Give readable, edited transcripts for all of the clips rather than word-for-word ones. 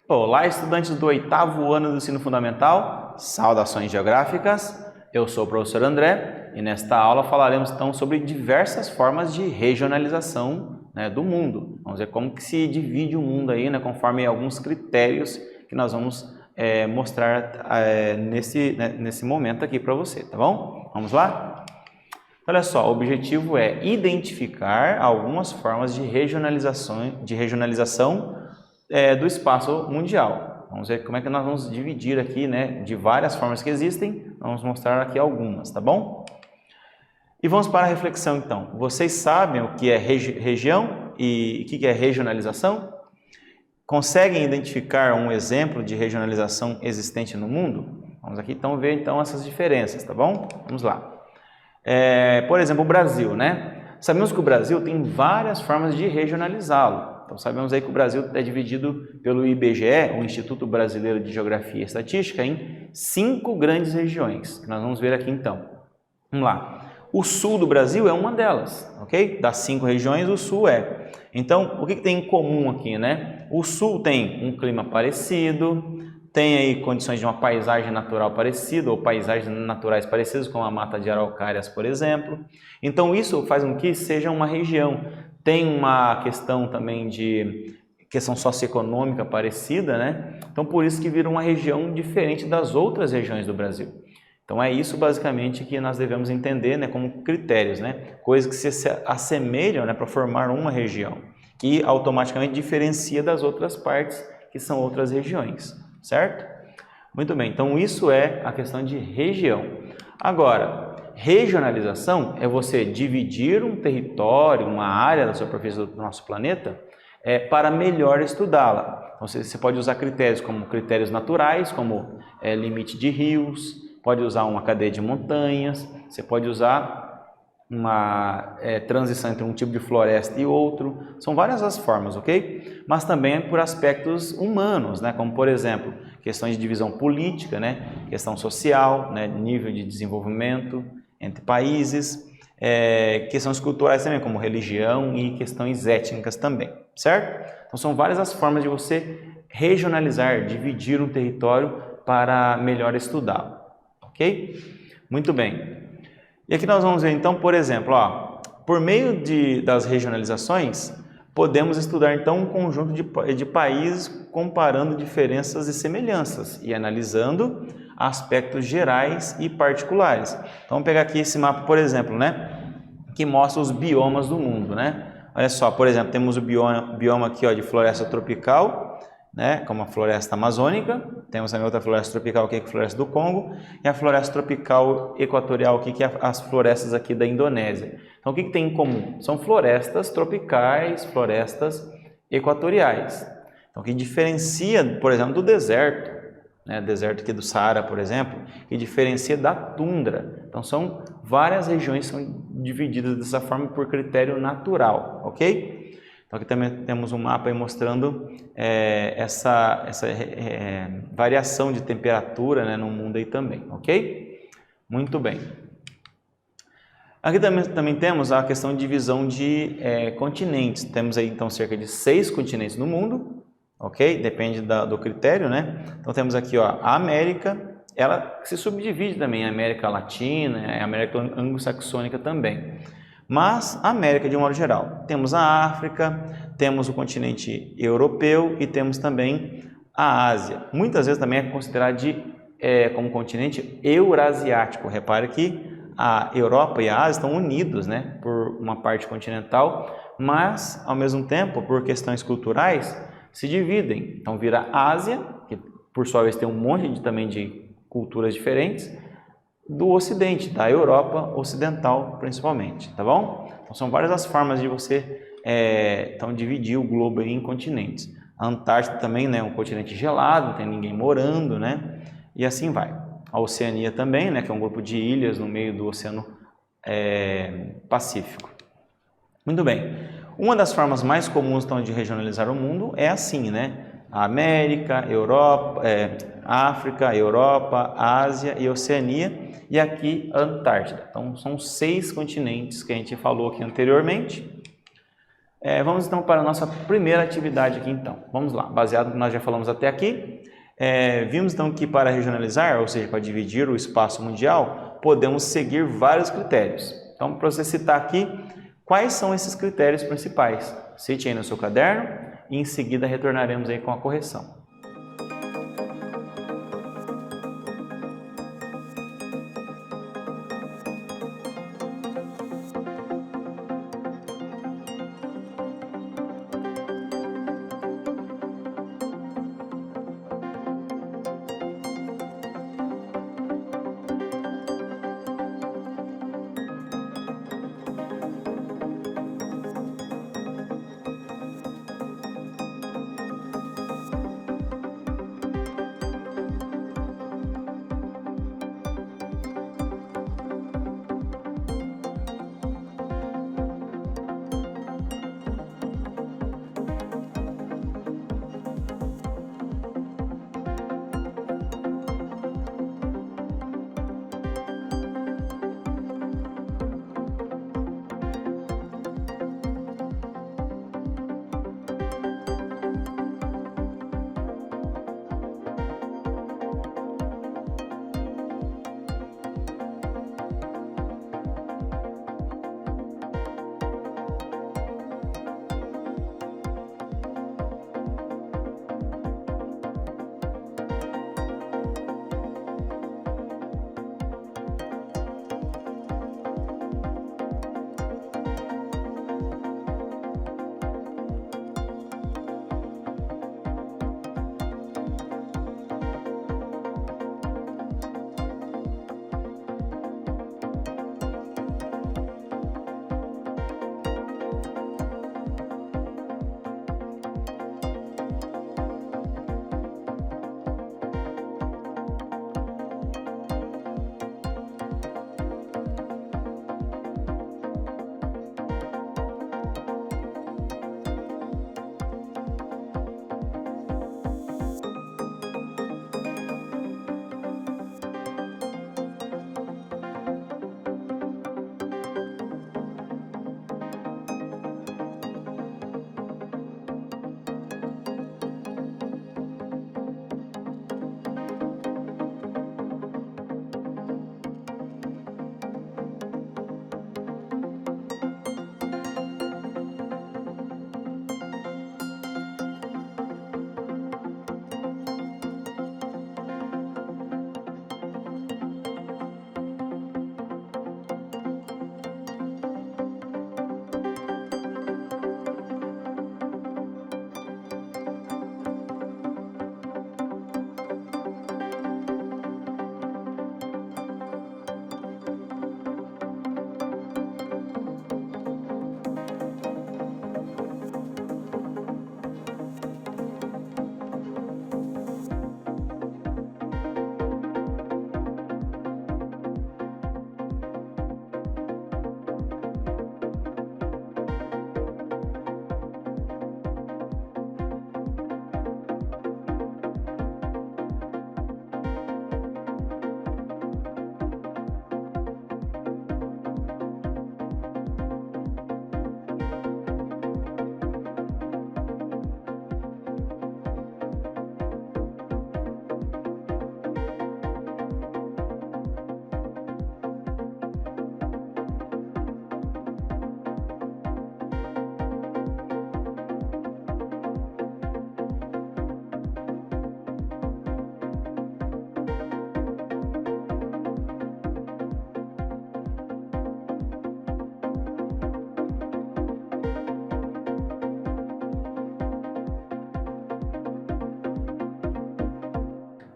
Olá, estudantes do 8º ano do ensino fundamental, saudações geográficas. Eu sou o professor André e nesta aula falaremos então sobre diversas formas de regionalização, do mundo. Vamos ver como que se divide o mundo aí, conforme alguns critérios que nós vamos mostrar nesse momento aqui para você, tá bom? Vamos lá? Olha só, o objetivo é identificar algumas formas de regionalização do espaço mundial. Vamos ver como é que nós vamos dividir aqui, de várias formas que existem. Vamos mostrar aqui algumas, tá bom? E vamos para a reflexão então. Vocês sabem o que é região e o que é regionalização? Conseguem identificar um exemplo de regionalização existente no mundo? Vamos aqui então ver essas diferenças, tá bom? Vamos lá. Por exemplo, o Brasil, Sabemos que o Brasil tem várias formas de regionalizá-lo. Então, sabemos aí que o Brasil é dividido pelo IBGE, o Instituto Brasileiro de Geografia e Estatística, em 5 grandes regiões, que nós vamos ver aqui então. Vamos lá. O sul do Brasil é uma delas, ok? Das 5 regiões, o sul é. Então, o que tem em comum aqui, O sul tem um clima parecido, tem aí condições de uma paisagem natural parecida ou paisagens naturais parecidas, como a mata de araucárias, por exemplo. Então, isso faz com que seja uma região. Tem uma questão também de questão socioeconômica parecida, Então, por isso que vira uma região diferente das outras regiões do Brasil. Então, é isso basicamente que nós devemos entender, como critérios, Coisas que se assemelham, para formar uma região, que automaticamente diferencia das outras partes, que são outras regiões, certo? Muito bem, então isso é a questão de região. Agora, regionalização é você dividir um território, uma área da superfície do nosso planeta para melhor estudá-la. Então, você pode usar critérios como critérios naturais, como limite de rios, pode usar uma cadeia de montanhas, você pode usar uma transição entre um tipo de floresta e outro. São várias as formas, ok? Mas também por aspectos humanos, como por exemplo, questões de divisão política, questão social, nível de desenvolvimento entre países, questões culturais também, como religião e questões étnicas também, certo? Então são várias as formas de você regionalizar, dividir um território para melhor estudá-lo, ok? Muito bem. E aqui nós vamos ver então, por exemplo, por meio das regionalizações, podemos estudar então um conjunto de países comparando diferenças e semelhanças e analisando aspectos gerais e particulares. Então vamos pegar aqui esse mapa, por exemplo, que mostra os biomas do mundo, Olha só, por exemplo, temos o bioma aqui de floresta tropical, como a floresta amazônica, temos também outra floresta tropical que é a floresta do Congo, e a floresta tropical equatorial que é as florestas aqui da Indonésia. Então o que tem em comum? São florestas tropicais, florestas equatoriais. Então o que diferencia, por exemplo, do deserto, deserto aqui do Saara, por exemplo, que diferencia da tundra. Então são várias regiões que são divididas dessa forma por critério natural, ok? Então aqui também temos um mapa aí mostrando essa variação de temperatura no mundo aí também, ok? Muito bem. Aqui também temos a questão de divisão de continentes. Temos aí então cerca de 6 continentes no mundo, ok? Depende do critério, Então temos aqui a América, ela se subdivide também em América Latina, a América Anglo-Saxônica também. Mas a América de um modo geral, temos a África, temos o continente europeu e temos também a Ásia. Muitas vezes também é considerado como continente eurasiático. Repare que a Europa e a Ásia estão unidos, por uma parte continental, mas ao mesmo tempo, por questões culturais, se dividem. Então vira Ásia, que por sua vez tem um monte também de culturas diferentes, do Ocidente, da Europa Ocidental principalmente, tá bom? Então são várias as formas de você dividir o globo em continentes. A Antártida também é um continente gelado, não tem ninguém morando, E assim vai. A Oceania também, que é um grupo de ilhas no meio do Oceano Pacífico. Muito bem. Uma das formas mais comuns então, de regionalizar o mundo é assim, A América, Europa, África, Europa, Ásia e Oceania. E aqui a Antártida. Então, são 6 continentes que a gente falou aqui anteriormente. Vamos então para a nossa primeira atividade aqui então. Vamos lá, baseado no que nós já falamos até aqui. Vimos então que para regionalizar, ou seja, para dividir o espaço mundial, podemos seguir vários critérios. Então, para você citar aqui, quais são esses critérios principais? Cite aí no seu caderno e em seguida retornaremos aí com a correção.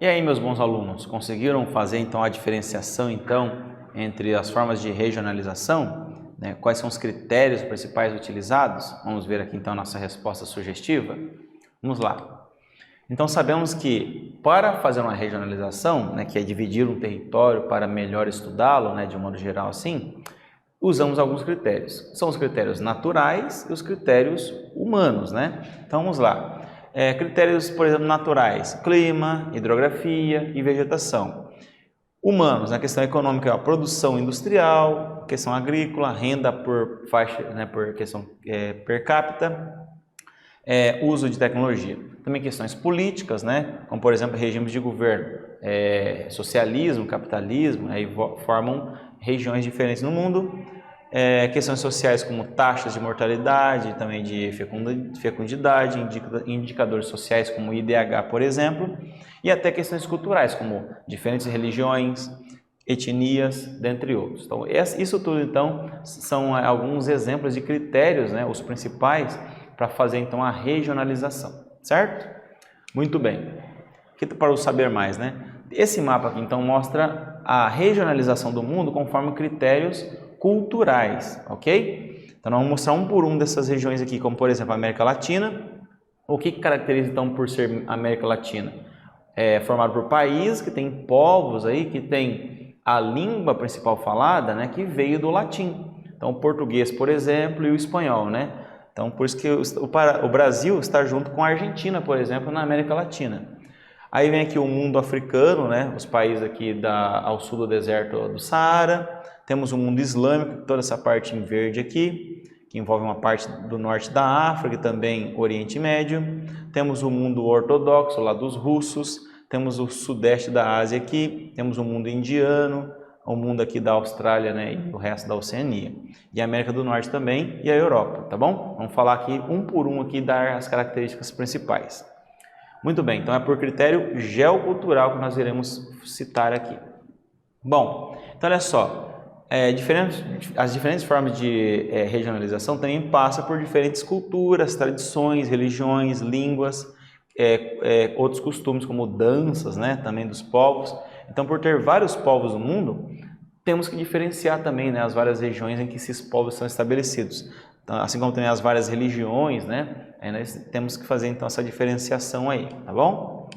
E aí, meus bons alunos, conseguiram fazer então a diferenciação entre as formas de regionalização? Né? Quais são os critérios principais utilizados? Vamos ver aqui então a nossa resposta sugestiva. Vamos lá. Então sabemos que para fazer uma regionalização, né, que é dividir um território para melhor estudá-lo, né, de um modo geral assim, usamos alguns critérios. São os critérios naturais e os critérios humanos, né? Então vamos lá. Critérios, por exemplo, naturais: clima, hidrografia e vegetação. Humanos, na questão econômica, a produção industrial, questão agrícola, renda por faixa, né, por questão per capita, uso de tecnologia. Também questões políticas, né, como por exemplo regimes de governo, socialismo, capitalismo, aí formam regiões diferentes no mundo. Questões sociais como taxas de mortalidade, também de fecundidade, indicadores sociais como IDH, por exemplo, e até questões culturais como diferentes religiões, etnias, dentre outros. Então, isso tudo então são alguns exemplos de critérios, né, os principais para fazer então a regionalização, certo? Muito bem. Aqui para o saber mais, né? Esse mapa aqui então mostra a regionalização do mundo conforme critérios culturais, ok? Então nós vamos mostrar um por um dessas regiões aqui, como por exemplo a América Latina. O que caracteriza então por ser América Latina? É formado por países que têm povos aí, que tem a língua principal falada, né, que veio do latim. Então o português, por exemplo, e o espanhol, né? Então por isso que o Brasil está junto com a Argentina, por exemplo, na América Latina. Aí vem aqui o mundo africano, né? Os países aqui ao sul do deserto do Saara. Temos o mundo islâmico, toda essa parte em verde aqui, que envolve uma parte do norte da África e também Oriente Médio. Temos o mundo ortodoxo, lá dos russos. Temos o sudeste da Ásia aqui. Temos o mundo indiano, o mundo aqui da Austrália, né? E o resto da Oceania. E a América do Norte também e a Europa, tá bom? Vamos falar aqui um por um aqui, dar as características principais. Muito bem, então é por critério geocultural que nós iremos citar aqui. Bom, então olha só, as diferentes formas de regionalização também passam por diferentes culturas, tradições, religiões, línguas, outros costumes como danças, né, também dos povos. Então, por ter vários povos no mundo, temos que diferenciar também, né, as várias regiões em que esses povos são estabelecidos. Então, assim como também as várias religiões, né, nós temos que fazer então essa diferenciação aí, tá bom?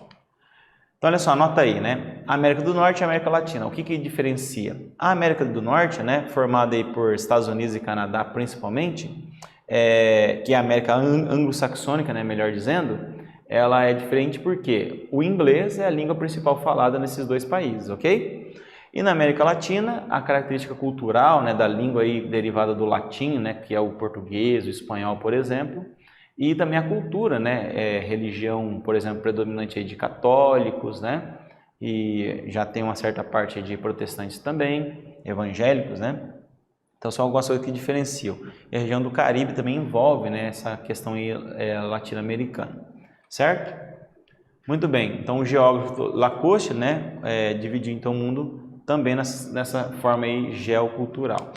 Então, olha só, anota aí, né? América do Norte e América Latina. O que diferencia? A América do Norte, né, formada aí por Estados Unidos e Canadá principalmente, que é a América anglo-saxônica, né, melhor dizendo, ela é diferente porque o inglês é a língua principal falada nesses dois países, ok? E na América Latina, a característica cultural, né, da língua aí derivada do latim, né, que é o português, o espanhol, por exemplo, e também a cultura, né, religião, por exemplo, predominante aí de católicos, né, e já tem uma certa parte de protestantes também, evangélicos, né. Então são algumas coisas que diferenciam. E a região do Caribe também envolve, né, essa questão aí, latino-americana, certo? Muito bem. Então o geógrafo Lacoste, né, dividiu então o mundo também nessa forma aí geocultural.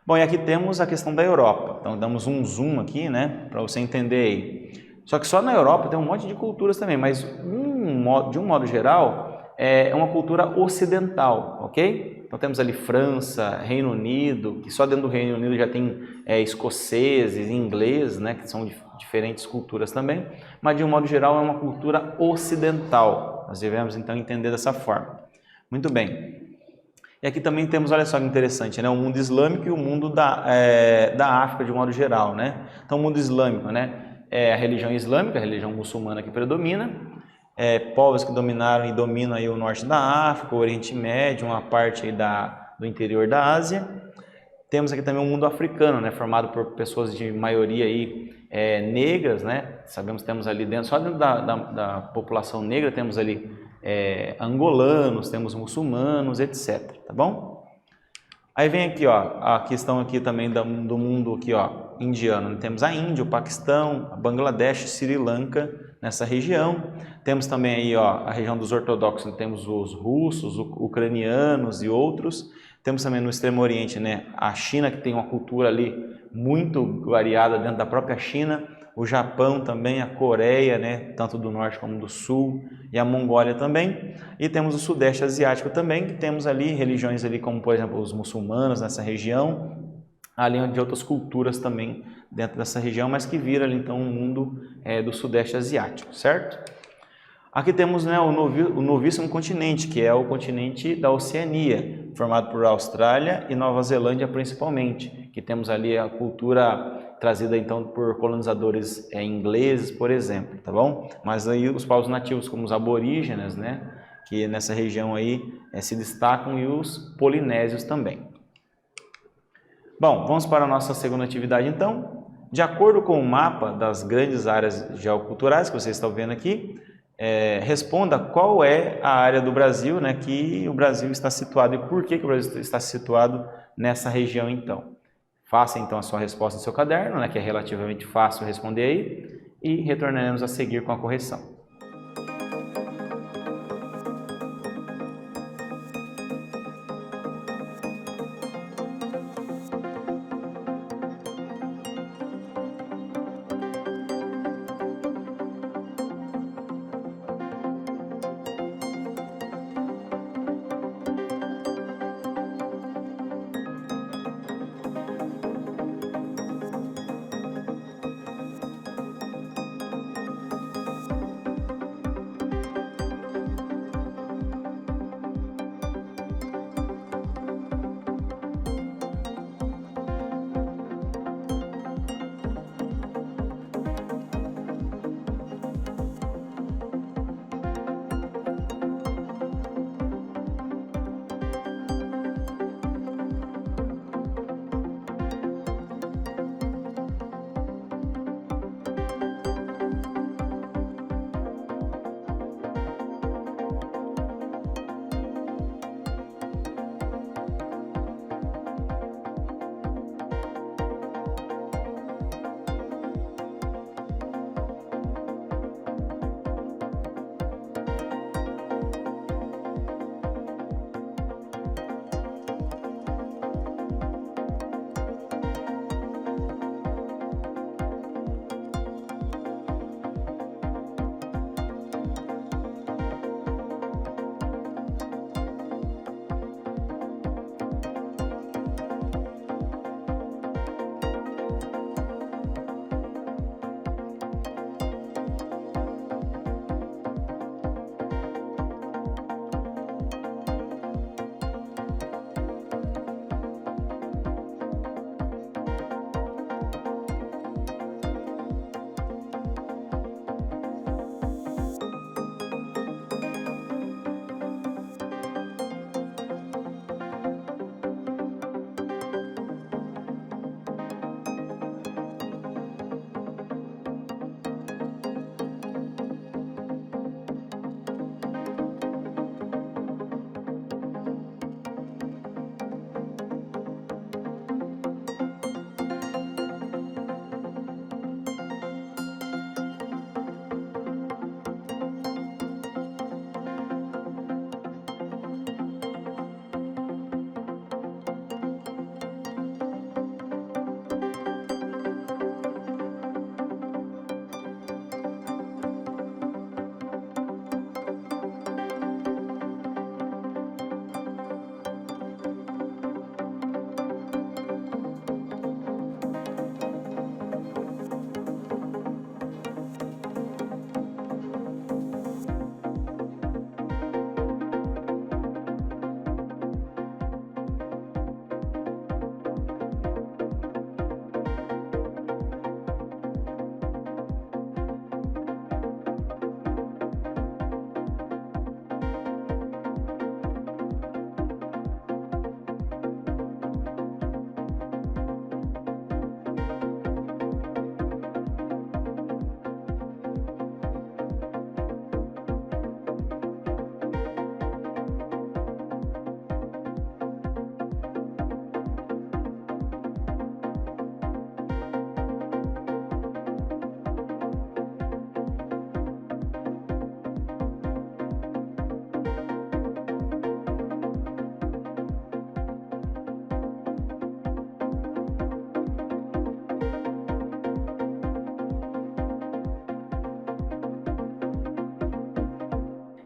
Bom, e aqui temos a questão da Europa. Então, damos um zoom aqui, né, para você entender aí. Só que só na Europa tem um monte de culturas também, mas de um modo geral, é uma cultura ocidental, ok? Então, temos ali França, Reino Unido, que só dentro do Reino Unido já tem escoceses, ingleses, né, que são diferentes culturas também, mas de um modo geral é uma cultura ocidental. Nós devemos, então, entender dessa forma. Muito bem. E aqui também temos, olha só que interessante, né? O mundo islâmico e o mundo da África de um modo geral, né? Então, o mundo islâmico, né? É a religião islâmica, a religião muçulmana que predomina, povos que dominaram e dominam aí o norte da África, o Oriente Médio, uma parte aí do interior da Ásia. Temos aqui também o mundo africano, né? Formado por pessoas de maioria aí negras, né? Sabemos que temos ali dentro, só dentro da população negra, temos ali angolanos, temos muçulmanos, etc. Tá bom? Aí vem aqui, ó, a questão aqui também do mundo aqui, ó, indiano. Temos a Índia, o Paquistão, a Bangladesh, Sri Lanka nessa região. Temos também aí, ó, a região dos ortodoxos. Temos os russos, ucranianos e outros. Temos também no Extremo Oriente, né, a China, que tem uma cultura ali muito variada dentro da própria China. O Japão também, a Coreia, né, tanto do norte como do sul, e a Mongólia também. E temos o Sudeste Asiático também, que temos ali religiões ali como, por exemplo, os muçulmanos nessa região, além de outras culturas também dentro dessa região, mas que vira ali então o mundo do Sudeste Asiático, certo? Aqui temos, né, o novíssimo continente, que é o continente da Oceania, formado por Austrália e Nova Zelândia principalmente, que temos ali a cultura trazida então por colonizadores ingleses, por exemplo, tá bom? Mas aí os povos nativos, como os aborígenes, né, que nessa região aí se destacam, e os polinésios também. Bom, vamos para a nossa segunda atividade então. De acordo com o mapa das grandes áreas geoculturais que vocês estão vendo aqui, responda qual é a área do Brasil, né, que o Brasil está situado e por que o Brasil está situado nessa região então. Faça então a sua resposta no seu caderno, né, que é relativamente fácil responder aí, e retornaremos a seguir com a correção.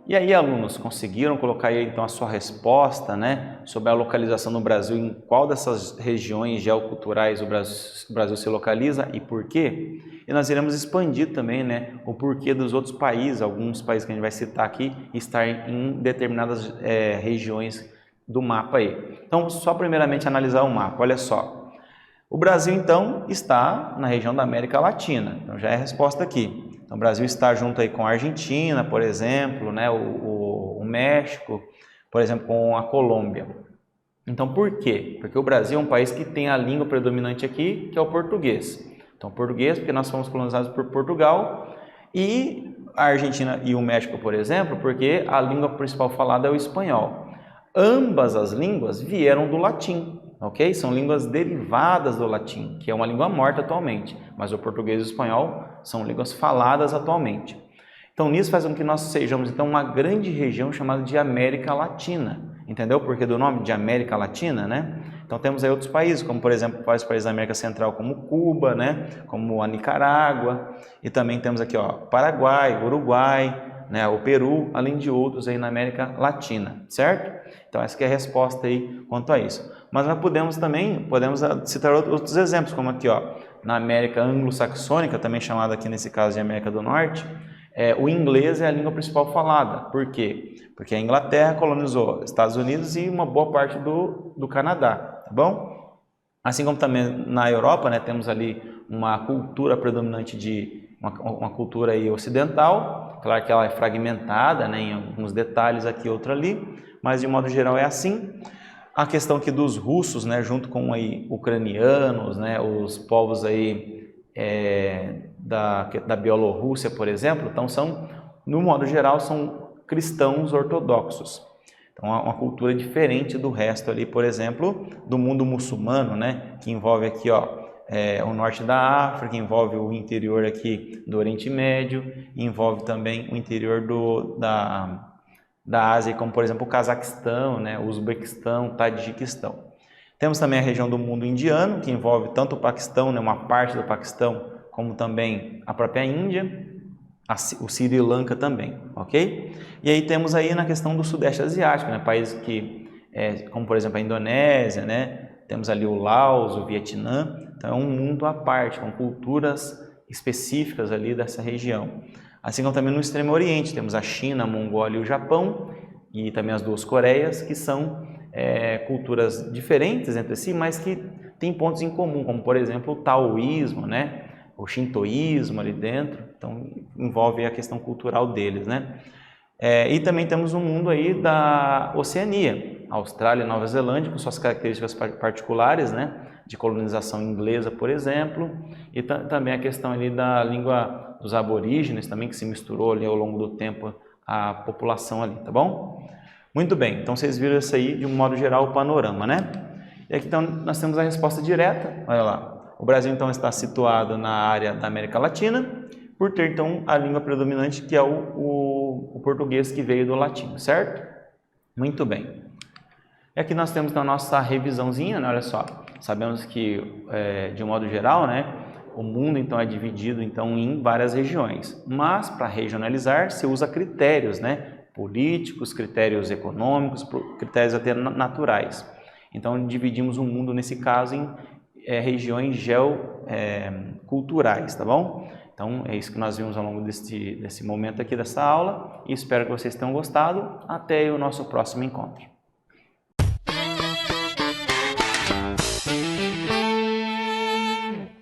E aí, alunos, conseguiram colocar aí então a sua resposta, né, sobre a localização no Brasil, em qual dessas regiões geoculturais o Brasil se localiza e por quê? E nós iremos expandir também, né, o porquê dos outros países, alguns países que a gente vai citar aqui, estar em determinadas regiões do mapa aí. Então, só primeiramente analisar o mapa, olha só. O Brasil, então, está na região da América Latina, então já é a resposta aqui. Então, o Brasil está junto aí com a Argentina, por exemplo, né, o México, por exemplo, com a Colômbia. Então, por quê? Porque o Brasil é um país que tem a língua predominante aqui, que é o português. Então, português, porque nós fomos colonizados por Portugal, e a Argentina e o México, por exemplo, porque a língua principal falada é o espanhol. Ambas as línguas vieram do latim, ok? São línguas derivadas do latim, que é uma língua morta atualmente, mas o português e o espanhol são línguas faladas atualmente. Então, nisso faz com que nós sejamos então uma grande região chamada de América Latina. Entendeu por que do nome de América Latina, né? Então temos aí outros países, como por exemplo, vários países da América Central, como Cuba, né? Como a Nicarágua, e também temos aqui, ó, Paraguai, Uruguai, né? O Peru, além de outros aí na América Latina, certo? Então essa que é a resposta aí quanto a isso. Mas nós podemos citar outros exemplos, como aqui, ó, na América Anglo-Saxônica, também chamada aqui nesse caso de América do Norte, o inglês é a língua principal falada. Por quê? Porque a Inglaterra colonizou Estados Unidos e uma boa parte do Canadá, tá bom? Assim como também na Europa, né, temos ali uma cultura predominante uma cultura aí ocidental. Claro que ela é fragmentada, né, em alguns detalhes aqui, outro ali, mas de modo geral é assim. A questão aqui dos russos, né, junto com aí ucranianos, né, os povos aí da Bielorrússia, por exemplo, então no modo geral, são cristãos ortodoxos. Então, é uma cultura diferente do resto ali, por exemplo, do mundo muçulmano, né, que envolve aqui, ó, o norte da África, envolve o interior aqui do Oriente Médio, envolve também o interior da Ásia, como por exemplo o Cazaquistão, né, o Uzbequistão, o Tadjiquistão. Temos também a região do mundo indiano, que envolve tanto o Paquistão, né, uma parte do Paquistão, como também a própria Índia, o Sri Lanka também, ok? E aí temos aí na questão do Sudeste Asiático, né, países que, como por exemplo a Indonésia, né, temos ali o Laos, o Vietnã, então é um mundo à parte, com culturas específicas ali dessa região. Assim como também no Extremo Oriente, temos a China, a Mongólia e o Japão, e também as duas Coreias, que são culturas diferentes entre si, mas que têm pontos em comum, como por exemplo o taoísmo, né? O shintoísmo ali dentro, então envolve a questão cultural deles, né? E também temos um mundo aí da Oceania, Austrália e Nova Zelândia, com suas características particulares, né? De colonização inglesa, por exemplo, e também a questão ali da língua dos aborígenes também, que se misturou ali ao longo do tempo a população ali, tá bom? Muito bem, então vocês viram isso aí de um modo geral o panorama, né? E aqui então nós temos a resposta direta, olha lá. O Brasil então está situado na área da América Latina, por ter então a língua predominante que é o português que veio do latim, certo? Muito bem. E aqui nós temos a nossa revisãozinha, né? Olha só, sabemos que de um modo geral, né, o mundo então é dividido então em várias regiões, mas para regionalizar se usa critérios, né, políticos, critérios econômicos, critérios até naturais. Então dividimos o mundo nesse caso em regiões geoculturais, tá bom? Então é isso que nós vimos ao longo desse momento aqui dessa aula e espero que vocês tenham gostado. Até o nosso próximo encontro.